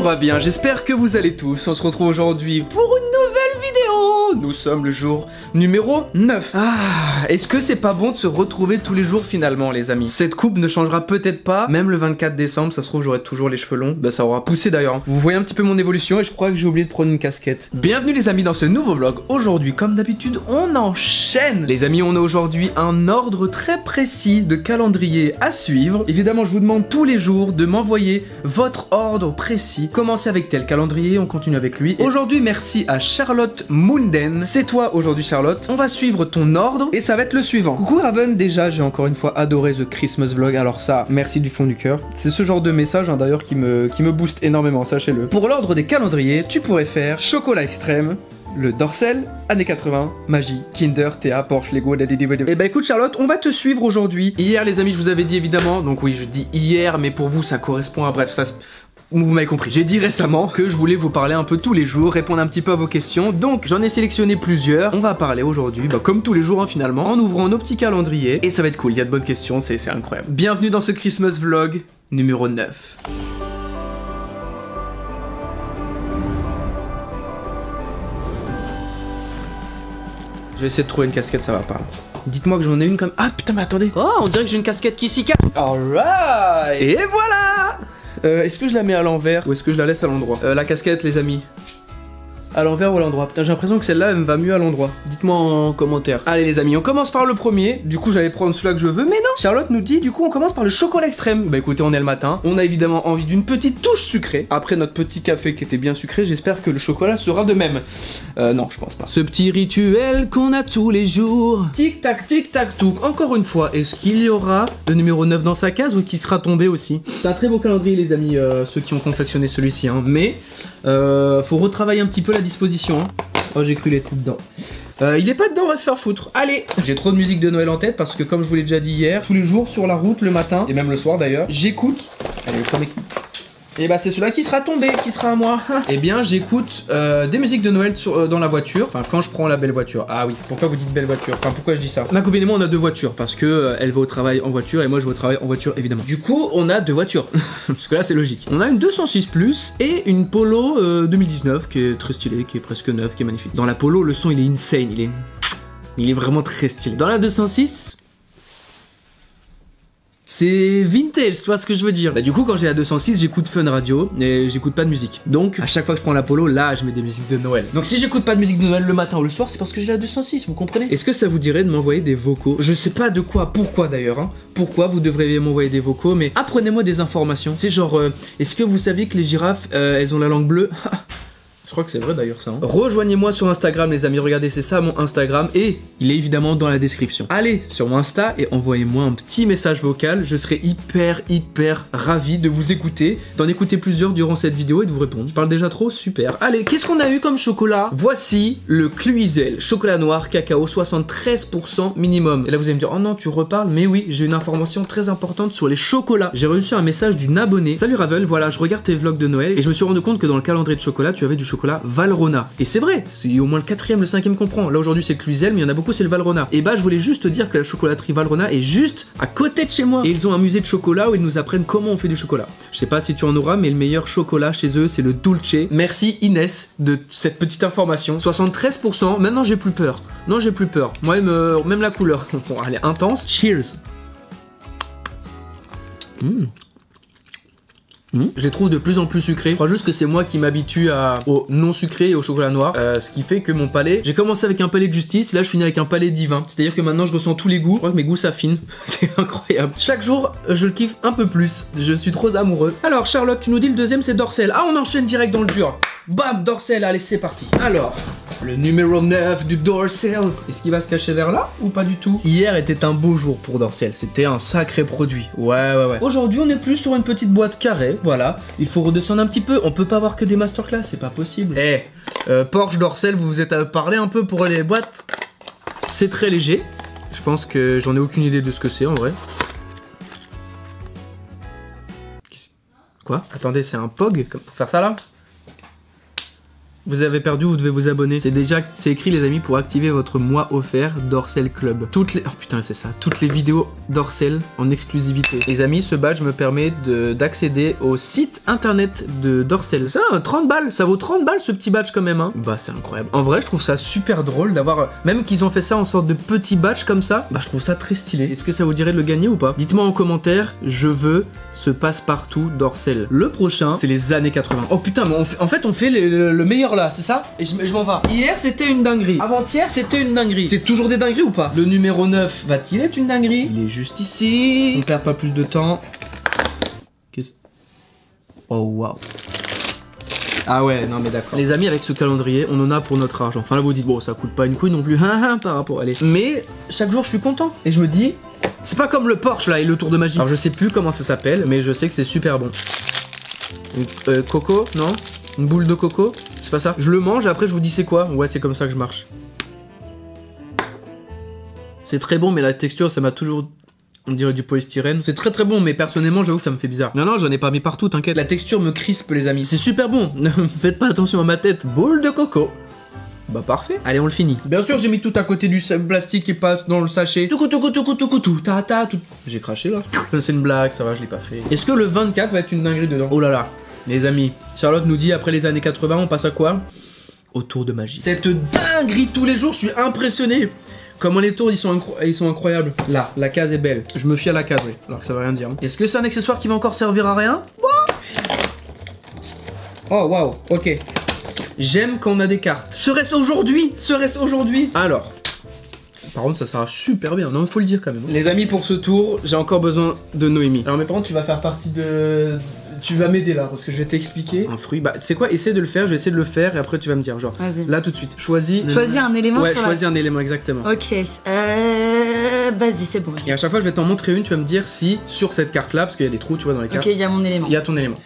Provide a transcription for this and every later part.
va bien, j'espère que vous allez tous. On se retrouve aujourd'hui pour une nouvelle vidéo. Nous sommes le jour numéro 9. Ah, est-ce que c'est pas bon de se retrouver tous les jours finalement les amis? Cette coupe ne changera peut-être pas, même le 24 décembre, ça se trouve j'aurai toujours les cheveux longs. Bah ça aura poussé d'ailleurs. Vous voyez un petit peu mon évolution et je crois que j'ai oublié de prendre une casquette. Bienvenue les amis dans ce nouveau vlog. Aujourd'hui, comme d'habitude, on enchaîne. Les amis, on a aujourd'hui un ordre très précis de calendrier à suivre. Évidemment, je vous demande tous les jours de m'envoyer votre ordre précis. Commencez avec tel calendrier, on continue avec lui. Aujourd'hui, merci à Charlotte Munden. C'est toi aujourd'hui Charlotte. On va suivre ton ordre et ça va être le suivant. Coucou Raven, déjà j'ai encore une fois adoré The Christmas Vlog. Alors ça, merci du fond du cœur. C'est ce genre de message hein, d'ailleurs qui me booste énormément, sachez-le. Pour l'ordre des calendriers, tu pourrais faire chocolat extrême, le Dorsel, années 80, magie, Kinder, Théa, Porsche, Lego, et bah écoute Charlotte, on va te suivre aujourd'hui. Hier les amis, je vous avais dit évidemment, donc oui je dis hier, mais pour vous ça correspond à bref, ça vous m'avez compris. J'ai dit récemment que je voulais vous parler un peu tous les jours, répondre un petit peu à vos questions. Donc j'en ai sélectionné plusieurs. On va parler aujourd'hui, bah, comme tous les jours hein, finalement, en ouvrant nos petits calendriers. Et ça va être cool, il y a de bonnes questions, c'est incroyable. Bienvenue dans ce Christmas Vlog numéro 9. Je vais essayer de trouver une casquette, ça va pas. Dites-moi que j'en ai une comme... Ah putain mais attendez. Oh on dirait que j'ai une casquette qui s'y cache. Alright. Et voilà. Est-ce que je la mets à l'envers ou est-ce que je la laisse à l'endroit? La casquette les amis. À l'envers ou à l'endroit? Putain j'ai l'impression que celle-là elle me va mieux à l'endroit. Dites-moi en commentaire. Allez les amis, on commence par le premier. Du coup j'allais prendre celui-là que je veux, mais non. Charlotte nous dit du coup on commence par le chocolat extrême. Bah écoutez on est le matin. On a évidemment envie d'une petite touche sucrée. Après notre petit café qui était bien sucré, j'espère que le chocolat sera de même. Non je pense pas. Ce petit rituel qu'on a tous les jours. Tic tac touc. Encore une fois, est-ce qu'il y aura le numéro 9 dans sa case ou qui sera tombé aussi? C'est un très beau calendrier les amis, ceux qui ont confectionné celui-ci hein. Mais faut retravailler un petit peu la disposition hein. Oh j'ai cru l'être dedans. Il est pas dedans, on va se faire foutre. Allez. J'ai trop de musique de Noël en tête parce que comme je vous l'ai déjà dit hier, tous les jours sur la route le matin et même le soir d'ailleurs, j'écoute. Allez le premier qui... Et bah c'est celui-là qui sera tombé, qui sera à moi. Eh bien j'écoute des musiques de Noël dans la voiture. Enfin quand je prends la belle voiture. Ah oui, pourquoi vous dites belle voiture? Enfin pourquoi je dis ça? Ma copine et moi on a deux voitures parce que elle va au travail en voiture et moi je vais au travail en voiture évidemment. Du coup on a deux voitures. Parce que là c'est logique. On a une 206 Plus et une Polo 2019 qui est très stylée, qui est presque neuve, qui est magnifique. Dans la Polo le son il est insane, il est vraiment très stylé. Dans la 206 c'est vintage, tu vois ce que je veux dire. Bah du coup quand j'ai la 206 j'écoute Fun Radio et j'écoute pas de musique. Donc à chaque fois que je prends l'Apollo, là je mets des musiques de Noël. Donc si j'écoute pas de musique de Noël le matin ou le soir, c'est parce que j'ai la 206, vous comprenez? Est-ce que ça vous dirait de m'envoyer des vocaux? Je sais pas de quoi, pourquoi d'ailleurs hein. Pourquoi vous devriez m'envoyer des vocaux, mais apprenez-moi des informations. C'est genre, est-ce que vous saviez que les girafes, elles ont la langue bleue? Je crois que c'est vrai d'ailleurs ça hein. Rejoignez-moi sur Instagram les amis, regardez c'est ça mon Instagram et il est évidemment dans la description. Allez sur mon Insta et envoyez-moi un petit message vocal, je serai hyper ravi de vous écouter, d'en écouter plusieurs durant cette vidéo et de vous répondre. Je parle déjà trop, super. Allez, qu'est-ce qu'on a eu comme chocolat? Voici le Cluizel, chocolat noir, cacao, 73% minimum. Et là vous allez me dire, oh non tu reparles, mais oui j'ai une information très importante sur les chocolats. J'ai reçu un message d'une abonnée. Salut Ravel, voilà je regarde tes vlogs de Noël et je me suis rendu compte que dans le calendrier de chocolat tu avais du chocolat Valrhona. Et c'est vrai, c'est au moins le 4ème, le 5ème qu'on prend. Là aujourd'hui c'est le Cluizel, mais il y en a beaucoup c'est le Valrhona. Et bah je voulais juste te dire que la chocolaterie Valrhona est juste à côté de chez moi. Et ils ont un musée de chocolat où ils nous apprennent comment on fait du chocolat. Je sais pas si tu en auras, mais le meilleur chocolat chez eux c'est le Dulce. Merci Inès de cette petite information. 73%, maintenant j'ai plus peur. Non j'ai plus peur. Moi même la couleur, bon, elle est intense. Cheers. Je les trouve de plus en plus sucrés. Je crois juste que c'est moi qui m'habitue au non sucré et au chocolat noir. Ce qui fait que mon palais... J'ai commencé avec un palais de justice, là je finis avec un palais divin. C'est-à-dire que maintenant je ressens tous les goûts. Je crois que mes goûts s'affinent. C'est incroyable. Chaque jour, je le kiffe un peu plus. Je suis trop amoureux. Alors Charlotte, tu nous dis le deuxième c'est Dorsel. Ah on enchaîne direct dans le dur. Bam, Dorsel, allez c'est parti. Alors... le numéro 9 du Dorsel. Est-ce qu'il va se cacher vers là ou pas du tout? Hier était un beau jour pour Dorsel. C'était un sacré produit. Ouais. Aujourd'hui on est plus sur une petite boîte carrée. Voilà. Il faut redescendre un petit peu. On peut pas avoir que des masterclass. C'est pas possible. Porsche, Dorsel, vous vous êtes parlé un peu pour les boîtes. C'est très léger. Je pense que j'en ai aucune idée de ce que c'est en vrai. Quoi? Attendez, c'est un POG pour faire ça là? vous avez perdu, vous devez vous abonner. C'est écrit les amis pour activer votre mois offert Dorsel Club. Oh putain c'est ça, toutes les vidéos Dorsel en exclusivité. Les amis, ce badge me permet d'accéder au site internet de Dorsel. Ça, 30 balles, ça vaut 30 balles ce petit badge quand même hein. Bah c'est incroyable. En vrai je trouve ça super drôle d'avoir, même qu'ils ont fait ça en sorte de petit badge comme ça, bah je trouve ça très stylé. Est-ce que ça vous dirait de le gagner ou pas? Dites-moi en commentaire, je veux ce passe-partout Dorsel. Le prochain, c'est les années 80. Oh putain, mais en fait on fait le meilleur là, c'est ça? Et je m'en vais. Hier c'était une dinguerie. Avant-hier c'était une dinguerie. C'est toujours des dingueries ou pas? Le numéro 9 va-t-il être une dinguerie? Il est juste ici. On perd pas plus de temps. Oh waouh. Ah ouais, non mais d'accord. Les amis, avec ce calendrier, on en a pour notre argent. Enfin là vous dites, bon ça coûte pas une couille non plus, par rapport à les... Mais chaque jour je suis content. Et je me dis, c'est pas comme le Porsche là et le tour de magie. Alors je sais plus comment ça s'appelle, mais je sais que c'est super bon. Coco, non? Une boule de coco? C'est pas ça? Je le mange et après je vous dis c'est quoi? Ouais, c'est comme ça que je marche. C'est très bon, mais la texture ça m'a toujours... On dirait du polystyrène. C'est très très bon, mais personnellement j'avoue que ça me fait bizarre. Non, j'en ai pas mis partout, t'inquiète. La texture me crispe les amis. C'est super bon. Faites pas attention à ma tête. Boule de coco. Bah parfait. Allez, on le finit. Bien sûr, j'ai mis tout à côté du plastique qui passe dans le sachet. Tout. J'ai craché là. C'est une blague, ça va, je l'ai pas fait. Est-ce que le 24 va être une dinguerie dedans? Oh là là. Les amis, Charlotte nous dit après les années 80, on passe à quoi? Au tour de magie. Cette dinguerie tous les jours, je suis impressionné. Comment les tours ils sont incroyables. Là, la case est belle. Je me fie à la case, oui. Alors que ça veut rien dire. Est-ce que c'est un accessoire qui va encore servir à rien? Oh waouh, ok. J'aime quand on a des cartes. Serait-ce aujourd'hui? Alors, par contre ça sera super bien. Non, il faut le dire quand même. Les amis, pour ce tour, j'ai encore besoin de Noémie. Alors mes parents, tu vas faire partie de... Tu vas m'aider là parce que je vais t'expliquer. Un fruit, bah tu sais quoi, essaie de le faire, je vais essayer de le faire et après tu vas me dire genre. Là tout de suite, choisis un élément. Ouais, choisis un élément exactement. Ok, vas-y c'est bon. Et à chaque fois je vais t'en montrer une, tu vas me dire si sur cette carte là, parce qu'il y a des trous tu vois dans les cartes. Ok, il y a mon élément. Il y a ton élément.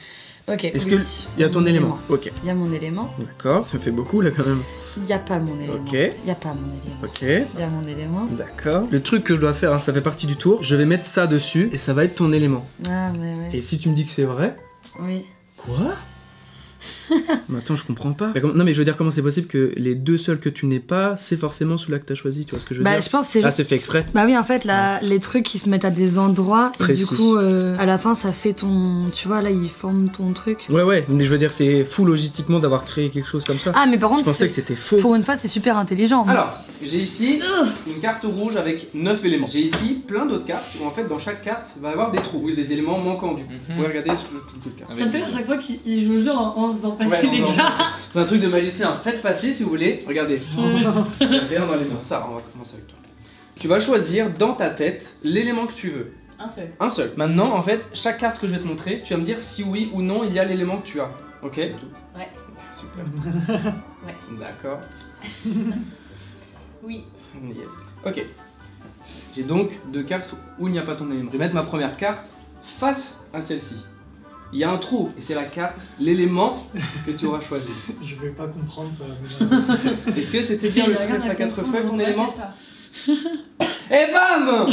Ok. Est-ce que il y a ton élément? Ok. Il y a mon élément. D'accord, ça fait beaucoup là quand même. Il n'y a pas mon élément. Ok. Il n'y a pas mon élément. Ok. Il y a mon élément. D'accord. Le truc que je dois faire, hein, ça fait partie du tour. Je vais mettre ça dessus et ça va être ton élément. Ah mais ouais. Et si tu me dis que c'est vrai? Oui. Quoi? Mais attends, je comprends pas. Non mais je veux dire, comment c'est possible que les deux seuls que tu n'aies pas, c'est forcément celui-là que t'as choisi, tu vois ce que je veux dire? Je pense que c'est juste... c'est fait exprès. Bah oui, en fait, là, les trucs qui se mettent à des endroits, précis. Et du coup, à la fin, ça fait ton... Tu vois, là, ils forment ton truc. Ouais, mais je veux dire, c'est fou logistiquement d'avoir créé quelque chose comme ça. Ah, mais par contre, je pensais que c'était faux. Pour une fois, c'est super intelligent. Alors, j'ai ici une carte rouge avec 9 éléments. J'ai ici plein d'autres cartes où en fait, dans chaque carte, il va y avoir des trous, des éléments manquants du coup. Vous pouvez regarder sur toute carte. Ça me fait à chaque fois qu'ils jouent le jeu en faisant passer les cartes. C'est un truc de magicien. Faites passer si vous voulez. Regardez. Rien dans les mains. Ça, on va commencer avec toi. Tu vas choisir dans ta tête l'élément que tu veux. Un seul. Un seul. Maintenant, en fait, chaque carte que je vais te montrer, tu vas me dire si oui ou non il y a l'élément que tu as. Ok? Ouais. Super. Ouais. D'accord. Oui. Yes. Ok. J'ai donc deux cartes où il n'y a pas ton élément. Je vais mettre ma première carte face à celle-ci. Il y a un trou et c'est la carte, l'élément que tu auras choisi. Je vais pas comprendre ça. Est-ce que c'était bien le trèfle à 4 feuilles ton élément? Ça. Et bam.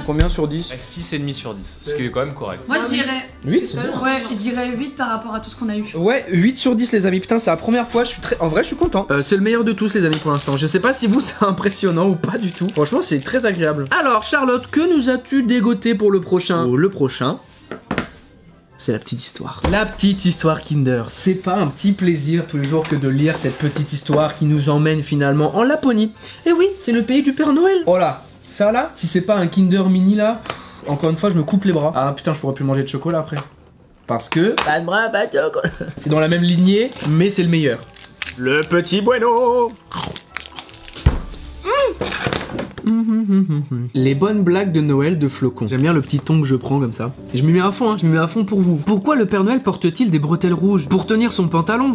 Combien sur 10? 6,5 sur 10, ce qui est quand même correct. Moi je dirais 8 c'est bon. Ouais, je dirais 8 par rapport à tout ce qu'on a eu. Ouais, 8 sur 10 les amis, putain c'est la première fois, en vrai je suis content. C'est le meilleur de tous les amis pour l'instant. Je sais pas si vous c'est impressionnant ou pas du tout. Franchement c'est très agréable. Alors Charlotte, que nous as-tu dégoté pour le prochain? Le prochain, c'est la petite histoire. La petite histoire Kinder. C'est pas un petit plaisir tous les jours que de lire cette petite histoire qui nous emmène finalement en Laponie. Et oui, c'est le pays du Père Noël. Oh là, ça là, si c'est pas un Kinder mini là, encore une fois je me coupe les bras. Ah putain, je pourrais plus manger de chocolat après. Parce que... Pas de bras, pas de chocolat. C'est dans la même lignée, mais c'est le meilleur. Le petit bueno. Les bonnes blagues de Noël de Flocon. J'aime bien le petit ton que je prends comme ça. Et je me mets à fond, je me mets à fond pour vous. Pourquoi le Père Noël porte-t-il des bretelles rouges? Pour tenir son pantalon.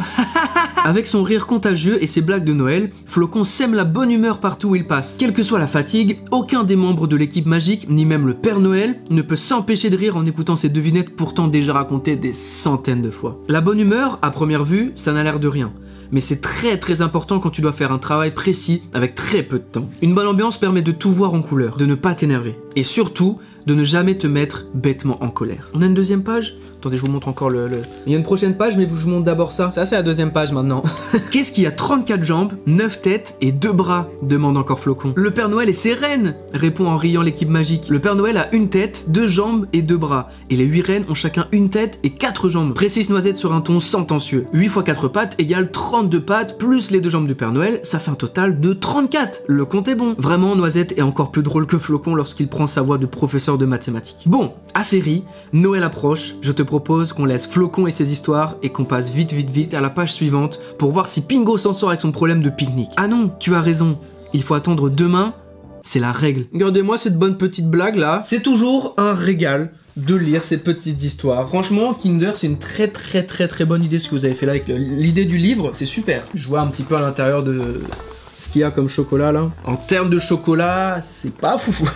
Avec son rire contagieux et ses blagues de Noël, Flocon sème la bonne humeur partout où il passe. Quelle que soit la fatigue, aucun des membres de l'équipe magique, ni même le Père Noël, ne peut s'empêcher de rire en écoutant ses devinettes pourtant déjà racontées des centaines de fois. La bonne humeur, à première vue, ça n'a l'air de rien. Mais c'est très important quand tu dois faire un travail précis avec très peu de temps. Une bonne ambiance permet de tout voir en couleur, de ne pas t'énerver. Et surtout, de ne jamais te mettre bêtement en colère. On a une deuxième page? Attendez, je vous montre encore Il y a une prochaine page, mais je vous montre d'abord ça. Ça, c'est la deuxième page maintenant. Qu'est-ce qui a 34 jambes, 9 têtes et 2 bras? Demande encore Flocon. Le Père Noël et ses reines, répond en riant l'équipe magique. Le Père Noël a une tête, 2 jambes et 2 bras. Et les 8 reines ont chacun une tête et 4 jambes. Précise Noisette sur un ton sentencieux. 8 x 4 pattes égale 32 pattes, plus les 2 jambes du Père Noël, ça fait un total de 34. Le compte est bon. Vraiment, Noisette est encore plus drôle que Flocon lorsqu'il prend sa voix de professeur de mathématiques. Bon, assez ri, Noël approche, je te propose qu'on laisse Flocon et ses histoires et qu'on passe vite à la page suivante pour voir si Pingo s'en sort avec son problème de pique-nique. Ah non, tu as raison, il faut attendre demain, c'est la règle. Regardez-moi cette bonne petite blague là, c'est toujours un régal de lire ces petites histoires. Franchement, Kinder, c'est une très bonne idée ce que vous avez fait là avec l'idée du livre, c'est super. Je vois un petit peu à l'intérieur de ce qu'il y a comme chocolat là. En termes de chocolat, c'est pas foufou.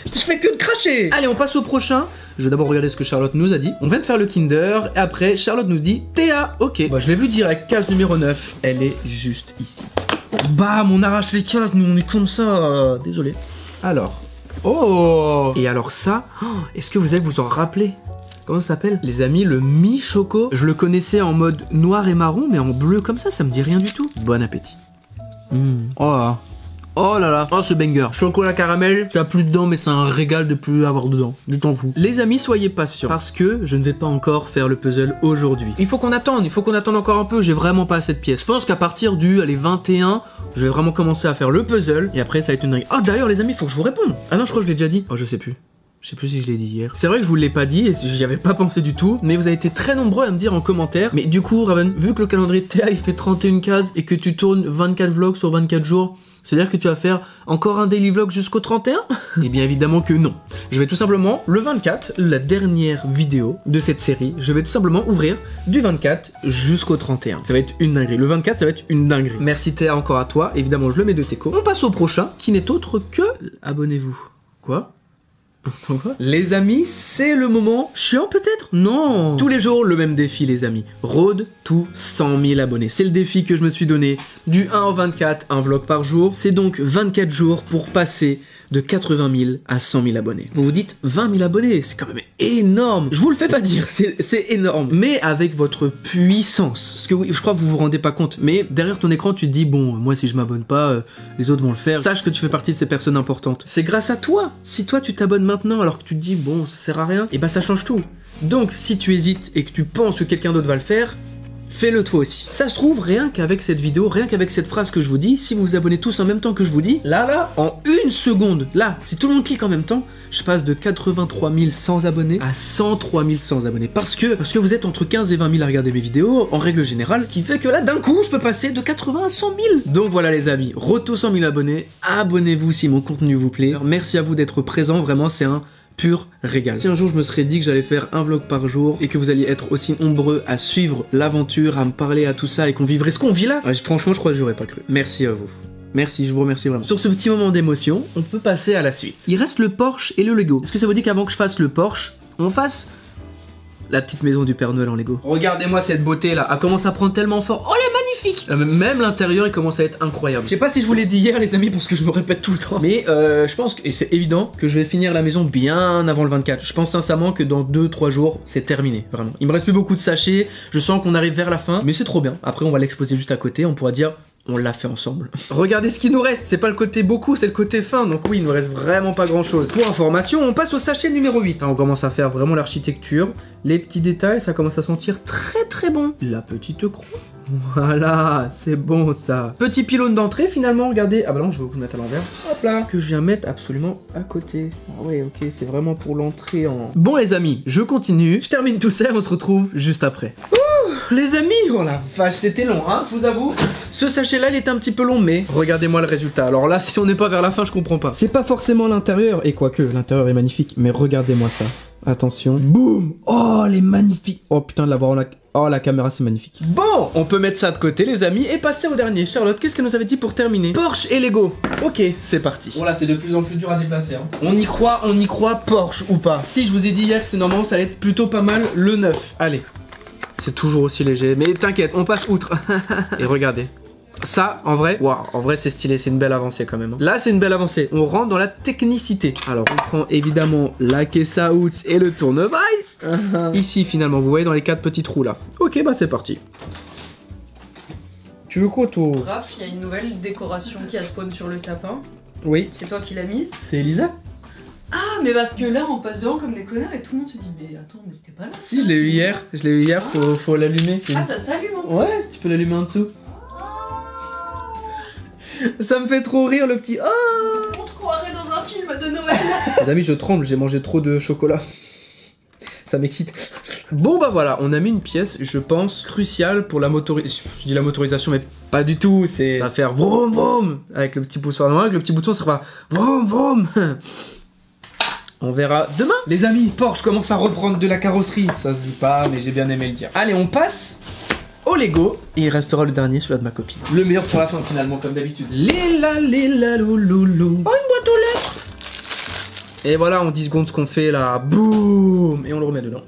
Je fais que de cracher. Allez, on passe au prochain. Je vais d'abord regarder ce que Charlotte nous a dit. On vient de faire le Kinder et après Charlotte nous dit Théa, ok. Bah je l'ai vu direct, case numéro 9. Elle est juste ici. Bam, on arrache les cases, nous on est comme ça. Désolé. Alors. Oh. Et alors ça, est-ce que vous allez vous en rappeler? Comment ça s'appelle? Les amis, le mi-choco. Je le connaissais en mode noir et marron, mais en bleu comme ça me dit rien du tout. Bon appétit. Oh là là, oh ce banger. Chocolat caramel, tu as plus dedans mais c'est un régal de plus avoir dedans. Du temps fou. Les amis, soyez patients parce que je ne vais pas encore faire le puzzle aujourd'hui. Il faut qu'on attende encore un peu, j'ai vraiment pas assez de pièces. Je pense qu'à partir du 21, je vais vraiment commencer à faire le puzzle et après ça va être une dingue. Ah d'ailleurs les amis, il faut que je vous réponde. Ah non, je crois que je l'ai déjà dit. Oh je sais plus. Je sais plus si je l'ai dit hier. C'est vrai que je vous l'ai pas dit et j'y avais pas pensé du tout, mais vous avez été très nombreux à me dire en commentaire. Mais du coup, Raven, vu que le calendrier de Théa il fait 31 cases et que tu tournes 24 vlogs sur 24 jours, c'est-à-dire que tu vas faire encore un daily vlog jusqu'au 31? Eh bien évidemment que non. Je vais tout simplement, le 24, la dernière vidéo de cette série, je vais tout simplement ouvrir du 24 jusqu'au 31. Ça va être une dinguerie. Le 24, ça va être une dinguerie. Merci Théa encore à toi. Évidemment, je le mets de Teco. On passe au prochain, qui n'est autre que... Abonnez-vous. Quoi? Les amis, c'est le moment chiant peut-être? Non. Tous les jours, le même défi les amis. Road to 100 000 abonnés. C'est le défi que je me suis donné. Du 1 au 24, un vlog par jour. C'est donc 24 jours pour passer de 80 000 à 100 000 abonnés. Vous vous dites 20 000 abonnés, c'est quand même énorme. Je vous le fais pas dire, c'est énorme. Mais avec votre puissance. Parce que oui, je crois que vous vous rendez pas compte. Mais derrière ton écran, tu te dis, bon, moi si je m'abonne pas, les autres vont le faire. Sache que tu fais partie de ces personnes importantes. C'est grâce à toi. Si toi tu t'abonnes maintenant alors que tu te dis, bon, ça sert à rien, et bah ça change tout. Donc si tu hésites et que tu penses que quelqu'un d'autre va le faire, fais-le toi aussi. Ça se trouve, rien qu'avec cette vidéo, rien qu'avec cette phrase que je vous dis, si vous vous abonnez tous en même temps que je vous dis, là, en une seconde, là, si tout le monde clique en même temps, je passe de 83 100 abonnés à 103 100 abonnés. Parce que vous êtes entre 15 et 20 000 à regarder mes vidéos, en règle générale, ce qui fait que là, d'un coup, je peux passer de 80 à 100 000. Donc voilà les amis, retour 100 000 abonnés, abonnez-vous si mon contenu vous plaît. Alors, merci à vous d'être présents, vraiment, c'est un pur régal. Si un jour je me serais dit que j'allais faire un vlog par jour et que vous alliez être aussi nombreux à suivre l'aventure, à me parler à tout ça et qu'on vivrait ce qu'on vit là, franchement je crois que j'aurais pas cru. Merci à vous. Merci, je vous remercie vraiment. Sur ce petit moment d'émotion, on peut passer à la suite. Il reste le Porsche et le Lego. Est-ce que ça vous dit qu'avant que je fasse le Porsche, on fasse la petite maison du Père Noël en Lego? Regardez-moi cette beauté là, elle commence à prendre tellement fort. Oh elle est magnifique. Même l'intérieur il commence à être incroyable. Je sais pas si je vous l'ai dit hier les amis parce que je me répète tout le temps. Mais je pense que, et c'est évident, que je vais finir la maison bien avant le 24. Je pense sincèrement que dans 2-3 jours c'est terminé, vraiment. Il me reste plus beaucoup de sachets, je sens qu'on arrive vers la fin, mais c'est trop bien. Après on va l'exposer juste à côté, on pourra dire... On l'a fait ensemble. Regardez ce qui nous reste, c'est pas le côté beaucoup, c'est le côté fin, donc oui, il nous reste vraiment pas grand chose. Pour information, on passe au sachet numéro 8. Là, on commence à faire vraiment l'architecture, les petits détails, ça commence à sentir très bon. La petite croix. Voilà, c'est bon ça. Petit pylône d'entrée finalement, regardez. Ah bah non, je vais vous mettre à l'envers. Hop là, que je viens mettre absolument à côté. Ah ouais, ok, c'est vraiment pour l'entrée en... Bon les amis, je continue. Je termine tout ça et on se retrouve juste après. Ouh, les amis, oh la vache, c'était long, hein, je vous avoue. Ce sachet là, il était un petit peu long, mais regardez-moi le résultat. Alors là, si on n'est pas vers la fin, je comprends pas. C'est pas forcément l'intérieur, et quoique, l'intérieur est magnifique, mais regardez-moi ça. Attention. Boum. Oh, elle est magnifique. Oh putain, de l'avoir en la... Oh, la caméra, c'est magnifique. Bon, on peut mettre ça de côté, les amis, et passer au dernier. Charlotte, qu'est-ce qu'elle nous avait dit pour terminer? Porsche et Lego. Ok, c'est parti. Bon, là, c'est de plus en plus dur à déplacer. Hein. On y croit, Porsche ou pas. Si, je vous ai dit hier que c'est normalement, ça allait être plutôt pas mal le 9. Allez. C'est toujours aussi léger, mais t'inquiète, on passe outre. Et regardez. Ça, en vrai, waouh, en vrai c'est stylé, c'est une belle avancée quand même. Là, c'est une belle avancée. On rentre dans la technicité. Alors, on prend évidemment la caisse à outs et le tournevis. Ici, finalement, vous voyez dans les 4 petits trous là. Ok, bah c'est parti. Tu veux quoi, toi? Raph, il y a une nouvelle décoration qui a spawn sur le sapin. Oui. C'est toi qui l'as mise? C'est Elisa? Ah, mais parce que là, on passe devant comme des connards et tout le monde se dit, mais attends, mais c'était pas là. Si, je l'ai eu hier. Je l'ai eu hier, faut l'allumer. Ah, ça s'allume hein. Ouais, tu peux l'allumer en dessous. Ça me fait trop rire le petit. Oh, on se croirait dans un film de Noël. Les amis, je tremble, j'ai mangé trop de chocolat. Ça m'excite. Bon bah voilà, on a mis une pièce, je pense, cruciale pour la motorisation. Je dis la motorisation, mais pas du tout. C'est à faire vroom vroom avec le petit poussoir noir, avec le petit bouton, ça sera pas vroom vroom. On verra demain. Les amis, Porsche commence à reprendre de la carrosserie. Ça se dit pas, mais j'ai bien aimé le dire. Allez, on passe au Lego. Et il restera le dernier, celui-là de ma copine. Le meilleur pour la fin, finalement, comme d'habitude. Lila, louloulou. Oh, une boîte aux lettres. Et voilà, en 10 secondes, ce qu'on fait là. Boum. Et on le remet dedans.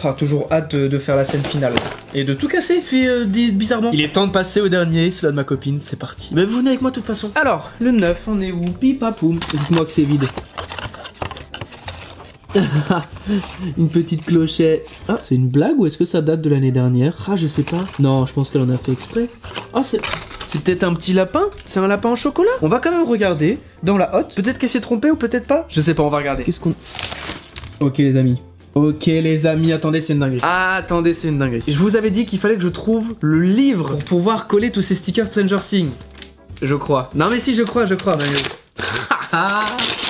Ah, toujours hâte de faire la scène finale. Et de tout casser, fait bizarrement. Il est temps de passer au dernier, celui-là de ma copine. C'est parti. Mais vous venez avec moi de toute façon. Alors, le 9, on est où? Pipapoum. Dites-moi que c'est vide. Une petite clochette. Ah, c'est une blague ou est-ce que ça date de l'année dernière? Ah, je sais pas. Non, je pense qu'elle en a fait exprès. Ah, c'est peut-être un petit lapin? C'est un lapin en chocolat? On va quand même regarder dans la hotte. Peut-être qu'elle s'est trompée ou peut-être pas. Je sais pas, on va regarder. Qu'est-ce qu'on... Ok les amis. Ok les amis, attendez, c'est une dinguerie. Attendez, c'est une dinguerie. Je vous avais dit qu'il fallait que je trouve le livre pour pouvoir coller tous ces stickers Stranger Things. Je crois. Non mais si, je crois.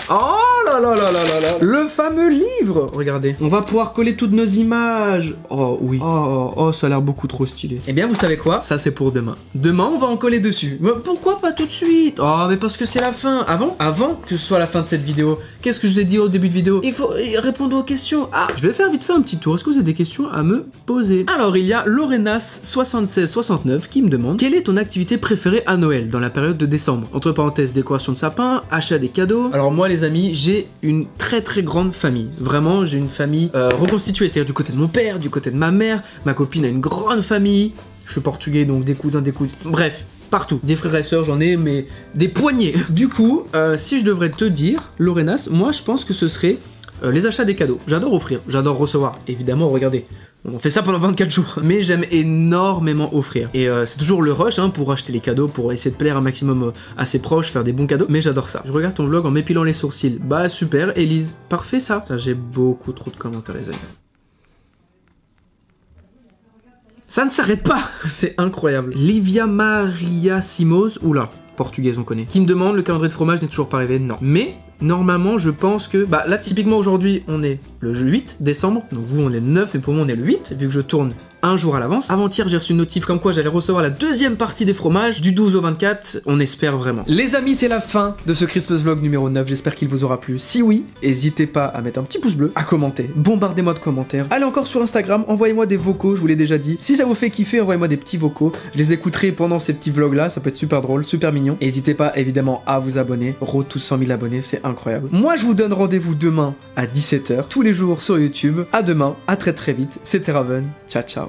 Oh là là là là là là. Le fameux livre. Regardez. On va pouvoir coller toutes nos images. Oh oui. Oh, ça a l'air beaucoup trop stylé. Eh bien, vous savez quoi? Ça, c'est pour demain. Demain, on va en coller dessus. Mais pourquoi pas tout de suite? Oh, mais parce que c'est la fin. Avant que ce soit la fin de cette vidéo, qu'est-ce que je vous ai dit au début de vidéo? Il faut répondre aux questions. Ah, je vais faire vite fait un petit tour. Est-ce que vous avez des questions à me poser? Alors, il y a Lorenas7669 qui me demande: quelle est ton activité préférée à Noël dans la période de décembre? Entre parenthèses, décoration de sapin, achat des cadeaux. Alors moi les amis, j'ai une très grande famille. Vraiment, j'ai une famille reconstituée, c'est-à-dire du côté de mon père, du côté de ma mère. Ma copine a une grande famille. Je suis portugais, donc des cousins, bref, partout. Des frères et sœurs, j'en ai, mais des poignées. Du coup, si je devrais te dire, Lorenas, moi je pense que ce serait les achats des cadeaux. J'adore offrir, j'adore recevoir. Évidemment, regardez, on fait ça pendant 24 jours. Mais j'aime énormément offrir. Et c'est toujours le rush hein, pour acheter les cadeaux, pour essayer de plaire un maximum à ses proches, faire des bons cadeaux. Mais j'adore ça. Je regarde ton vlog en m'épilant les sourcils. Bah super, Elise. Parfait ça. J'ai beaucoup trop de commentaires les amis. Ça ne s'arrête pas. C'est incroyable. Livia Maria Simos, oula, portugaise on connaît, qui me demande: le calendrier de fromage n'est toujours pas arrivé. Non. Mais normalement je pense que, bah là typiquement aujourd'hui on est le 8 décembre, donc vous on est le 9 mais pour moi on est le 8 vu que je tourne un jour à l'avance. Avant-hier j'ai reçu une notif comme quoi j'allais recevoir la deuxième partie des fromages du 12 au 24, on espère vraiment. Les amis, c'est la fin de ce Christmas vlog numéro 9, j'espère qu'il vous aura plu. Si oui, n'hésitez pas à mettre un petit pouce bleu, à commenter, bombardez-moi de commentaires. Allez encore sur Instagram, envoyez-moi des vocaux, je vous l'ai déjà dit. Si ça vous fait kiffer, envoyez-moi des petits vocaux, je les écouterai pendant ces petits vlogs là, ça peut être super drôle, super mignon. Et n'hésitez pas évidemment à vous abonner, road tous 100 000 abonnés, c'est incroyable. Moi je vous donne rendez-vous demain à 17 h, tous les jours sur YouTube. À demain, à très vite, c'était Raven, ciao ciao.